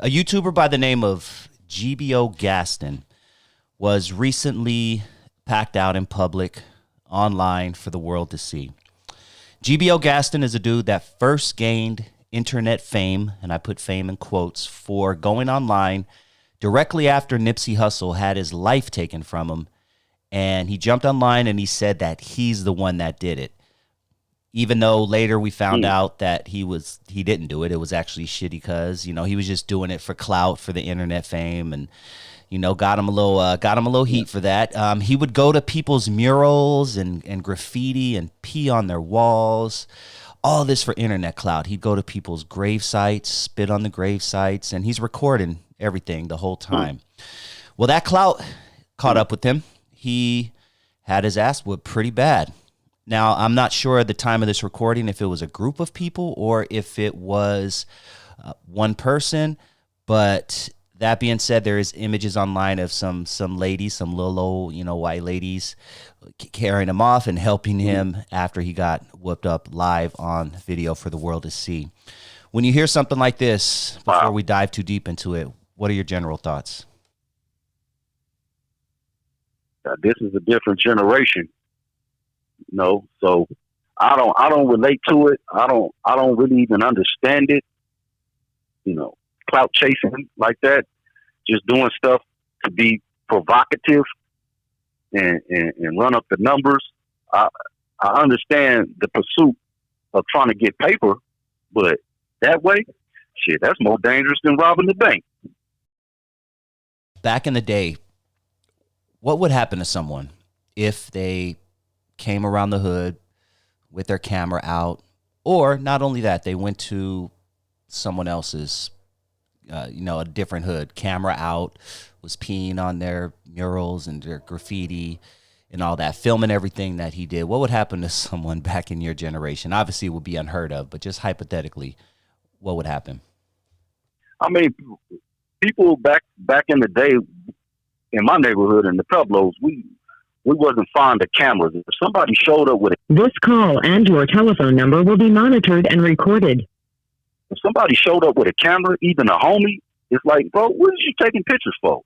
A YouTuber by the name of GBO Gaston was recently packed out in public online for the world to see. GBO Gaston is a dude that first gained internet fame, and I put fame in quotes, for going online directly after Nipsey Hussle had his life taken from him. And he jumped online and he said that he's the one that did it. Even though later we found out that he didn't do it. It was actually shitty cuz, he was just doing it for clout, for the internet fame, and got him a little heat for that. He would go to people's murals and graffiti and pee on their walls. All this for internet clout. He'd go to people's grave sites, spit on the grave sites, and he's recording everything the whole time. Well, that clout caught up with him. He had his ass whooped pretty bad. Now, I'm not sure at the time of this recording if it was a group of people or if it was one person. But that being said, there is images online of some ladies, some little old, white ladies carrying him off and helping him after he got whooped up live on video for the world to see. When you hear something like this, before we dive too deep into it, what are your general thoughts? This is a different generation. So I don't relate to it. I don't really even understand it. Clout chasing like that, just doing stuff to be provocative and run up the numbers. I understand the pursuit of trying to get paper, but that way, shit, that's more dangerous than robbing the bank. Back in the day, what would happen to someone if they came around the hood with their camera out, or not only that, they went to someone else's, a different hood, camera out, was peeing on their murals and their graffiti and all that, filming everything that he did? What would happen to someone back in your generation? Obviously, it would be unheard of, but just hypothetically, what would happen? I mean, people back in the day in my neighborhood in the Pueblos, we wasn't fond of cameras. If somebody showed up with This call and your telephone number will be monitored and recorded. If somebody showed up with a camera, even a homie, it's like, bro, what is you taking pictures for?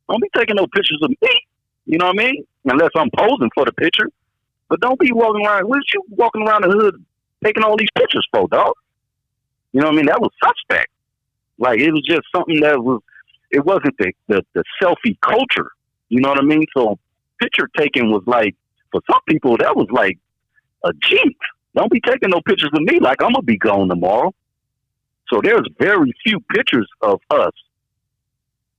Don't be taking no pictures of me. You know what I mean? Unless I'm posing for the picture. But don't be walking around. What is you walking around the hood taking all these pictures for, dog? You know what I mean? That was suspect. Like, it was just something it wasn't the selfie culture. You know what I mean? So picture taking was like, for some people, that was like a jeep. Don't be taking no pictures of me like I'm going to be gone tomorrow. So there's very few pictures of us.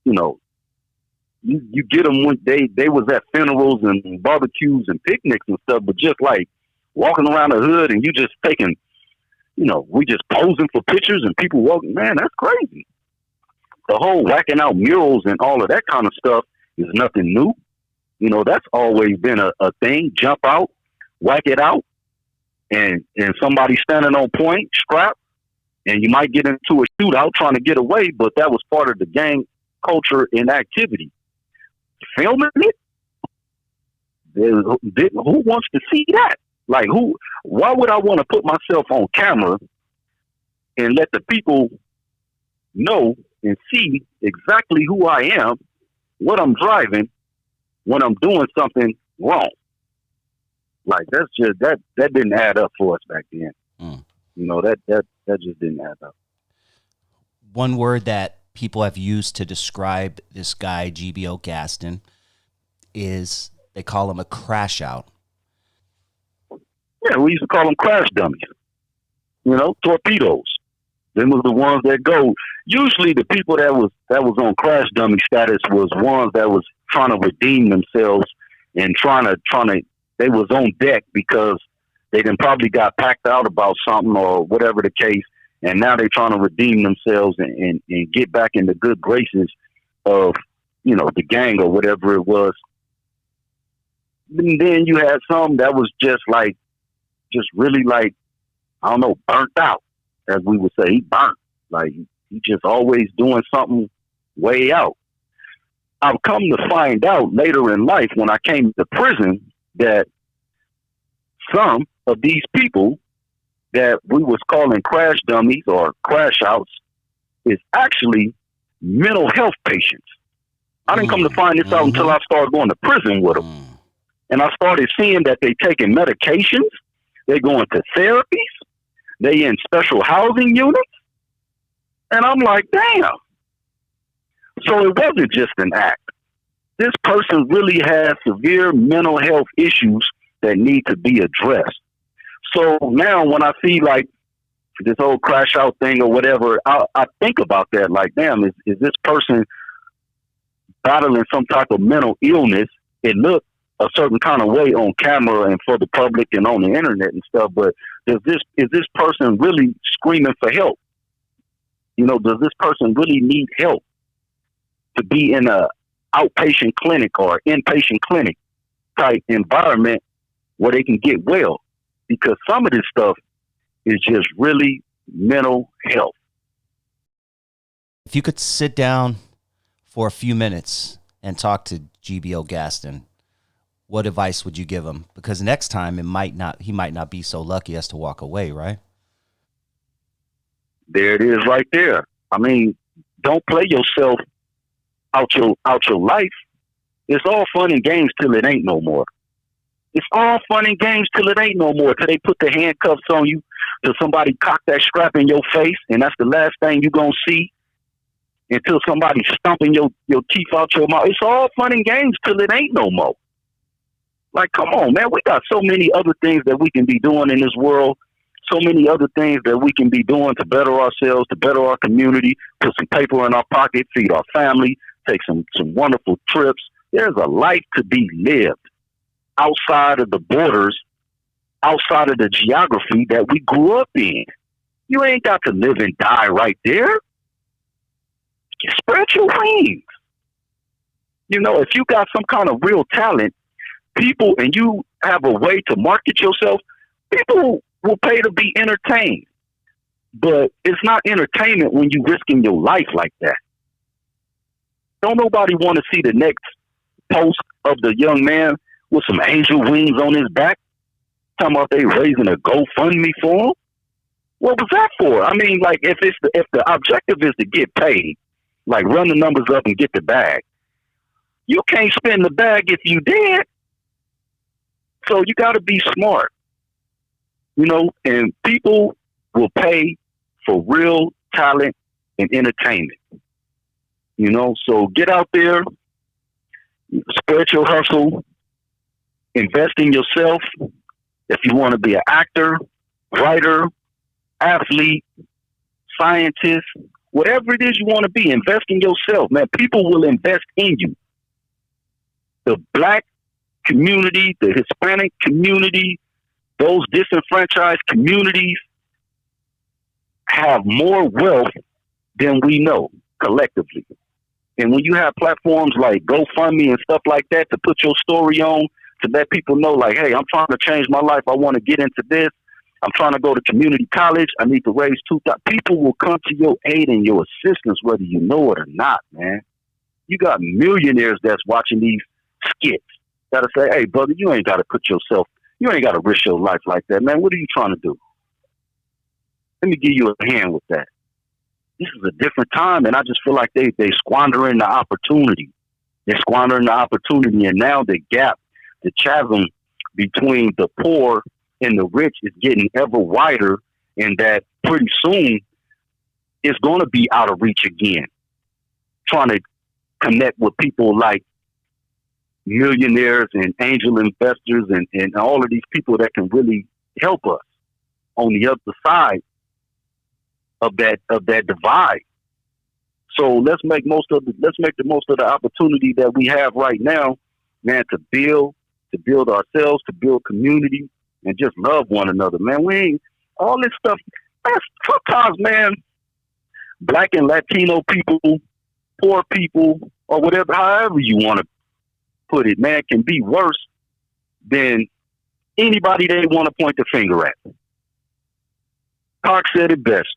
You get them when they was at funerals and barbecues and picnics and stuff, but just like walking around the hood and you just taking, we just posing for pictures and people walking, man, that's crazy. The whole whacking out murals and all of that kind of stuff is nothing new. That's always been a thing. Jump out, whack it out, and somebody standing on point, strap, and you might get into a shootout trying to get away, but that was part of the gang culture and activity. Filming it? Who wants to see that? Like, why would I want to put myself on camera and let the people know and see exactly who I am, what I'm driving, when I'm doing something wrong? Like, that's just that didn't add up for us back then. That just didn't add up. One word that people have used to describe this guy, GBO Gaston, is they call him a crash out. Yeah, we used to call them crash dummies. Torpedoes. Them was the ones that go. Usually the people that was on crash dummy status was ones that was trying to redeem themselves and trying to they was on deck because they then probably got packed out about something or whatever the case, and now they're trying to redeem themselves and get back in the good graces of the gang or whatever it was. And then you had some that was just really like, I don't know, burnt out, as we would say. He burnt. Like, he just always doing something way out. I've come to find out later in life when I came to prison that some of these people that we was calling crash dummies or crash outs is actually mental health patients. I didn't come to find this out until I started going to prison with them. And I started seeing that they taking medications, they going to therapies, they in special housing units. And I'm like, damn. So it wasn't just an act. This person really has severe mental health issues that need to be addressed. So now when I see like this whole crash out thing or whatever, I think about that like, damn, is this person battling some type of mental illness? It looked a certain kind of way on camera and for the public and on the internet and stuff, but is this person really screaming for help? You know, does this person really need help to be in a outpatient clinic or inpatient clinic type environment where they can get well? Because some of this stuff is just really mental health. If you could sit down for a few minutes and talk to GBO Gaston, what advice would you give him? Because next time he might not be so lucky as to walk away, right? There it is right there. I mean, don't play yourself out your life. It's all fun and games till it ain't no more. It's all fun and games till it ain't no more. Till they put the handcuffs on you, till somebody cock that strap in your face, and that's the last thing you're going to see. Until somebody stomping your teeth out your mouth. It's all fun and games till it ain't no more. Like, come on, man. We got so many other things that we can be doing in this world. So many other things that we can be doing to better ourselves, to better our community, put some paper in our pocket, feed our family, take some wonderful trips. There's a life to be lived outside of the borders, outside of the geography that we grew up in. You ain't got to live and die right there. Spread your wings. You know, if you got some kind of real talent, people, and you have a way to market yourself, people will pay to be entertained. But it's not entertainment when you risking your life like that. Don't nobody want to see the next post of the young man with some angel wings on his back, talking about they raising a GoFundMe for him. What was that for? I mean, like, if the objective is to get paid, like run the numbers up and get the bag, you can't spend the bag if you did. So you got to be smart, you know, and people will pay for real talent and entertainment, you know. So get out there, spread your hustle, invest in yourself. If you want to be an actor, writer, athlete, scientist, whatever it is you want to be, invest in yourself, man. People will invest in you. The black community, the Hispanic community, those disenfranchised communities have more wealth than we know collectively. And when you have platforms like GoFundMe and stuff like that to put your story on, to let people know, like, hey, I'm trying to change my life. I want to get into this. I'm trying to go to community college. I need to raise $2,000. People will come to your aid and your assistance, whether you know it or not, man. You got millionaires that's watching these skits that'll say, hey, brother, you ain't got to risk your life like that, man. What are you trying to do? Let me give you a hand with that. This is a different time, and I just feel like they squandering the opportunity. They're squandering the opportunity, and now the gap, the chasm between the poor and the rich is getting ever wider, and that pretty soon it's going to be out of reach again. Trying to connect with people like millionaires and angel investors and all of these people that can really help us on the other side of that divide. So let's make the most of the opportunity that we have right now, man, to build ourselves, to build community, and just love one another, man. We ain't all this stuff. Sometimes, man, black and Latino people, poor people, or whatever, however you want to put it, man, can be worse than anybody they want to point the finger at. Park said it best.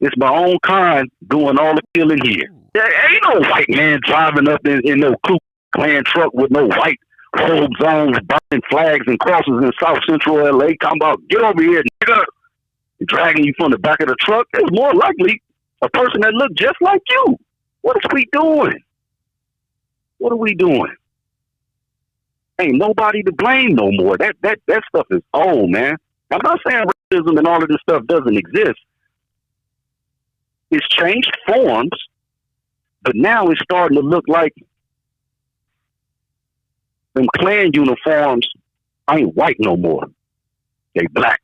It's my own kind doing all the killing here. There ain't no white man driving up in no Ku Klux Klan truck with no white robes on, burning flags and crosses in South Central LA. Talking about, get over here, nigga, dragging you from the back of the truck. It's more likely a person that looked just like you. What are we doing? What are we doing? Ain't nobody to blame no more. That stuff is old, man. I'm not saying racism and all of this stuff doesn't exist. It's changed forms, but now it's starting to look like them Klan uniforms ain't white no more. They black.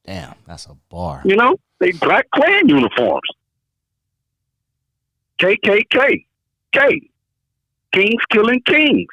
Damn, that's a bar. You know, they black Klan uniforms. KKK. K. Kings killing kings.